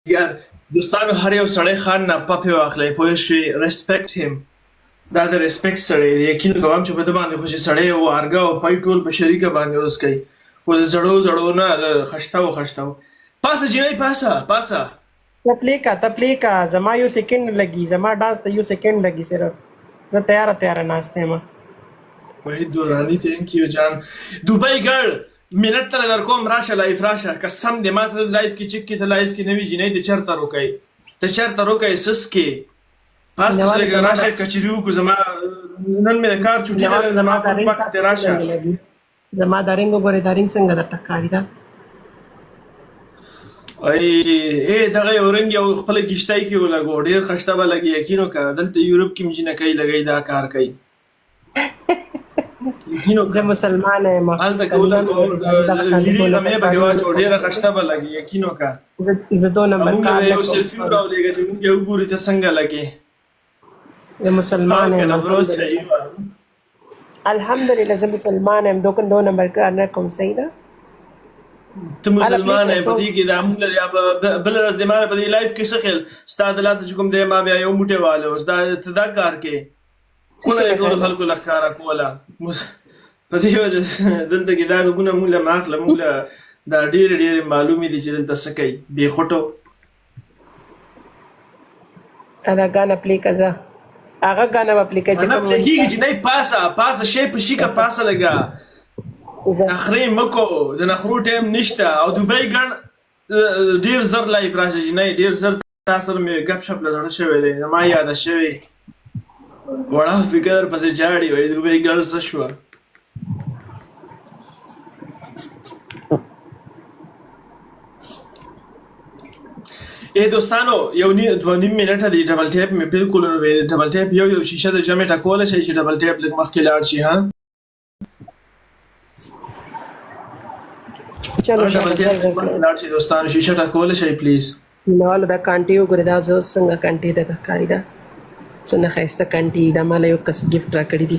یار دوستانو هر یو سړی خان نه پپې واخلئ پوه شوې ریسپیکټ هیم دا د ریسپیکټ سړی دی یقین کوم چې په ده باندې خو چې سړی او ارګه او پای ټول په شریکه باندې اوس کوي خو د زړو نه د خشتو پاسه جینۍ پاسه تپلیکا زما یو سیکنډ لګي زما ډانس ته یو سیکنډ لګي صرف زه تیاره ناسته یم وحید دورانی تھینک یو جان دوبۍ ګړ منټ ته در کوم راشه لایف راشه قسم دې ماته لایف کې چک کې ته لایف کې نوی جنۍ د چرته روکای سس کې پاس لګا راشه کچریو کو زما نن مې کار چوټی ده زما په وخت راشه زما دارنګ غوړې دارنګ څنګه درته کاری ده دغه یو رنګ یو خپل گشتای کې ولګو ډیر خشته به لګي یقینو کا دلته یورپ کې مجنه کوي لګي دا کار کوي زه مسلمان یم حالته کوله مې به هوا ډیره خشته به لګي یقینو کا زه 2 نمبر کار یو سیلفي راولېږه چې موږ یو ګوري ته څنګه لګي زه مسلمان یم الحمدلله زه مسلمان یم 2 نمبر کار نه کوم صحیح ده ته مسلمان یې په دې کې دا موږ بل ورځ د ماره په دې لایف کې څه خیال ستا د لاسه چې کوم دی ما بیا یو موټی واله اوس دا کار کې کوله ټول خلکو لښکاره کوله په دې وجه دلته کې دا روګونه موږ له ماخله موږ له دا ډېرې معلومې دي چې دلته څه کوي بې خوټو دا ګانا پلی کزه هغه ګانا به پلی کړي چې نه پلی کېږي چې نه پاسه شی په شي کا پاسه لګا اخري مکو د نخرو ټایم نشته او دوبۍ ګڼ ډیر زر لایف راشه چې نه ډیر زر تاسو مې غپ شپ لزړه شوی دی ما یاد شوی وړه فکر پسې جاړي وای دوبۍ ګڼ څه شو دوستانو یو 2.5 منټه دی ډبل ټیپ مې بالکل ډبل ټیپ یو شیشه د جمع ټکول شي چې ډبل ټیپ لږ مخکې لاړ شي ها چلو لاړ شي دوستانو شیشه ټکول شي پلیز نو دا کانټي وګورئ دا زه څنګه کانټي ده کاری ده څنګه خسته کانټي دا مال یو کس گیفت را کړی دی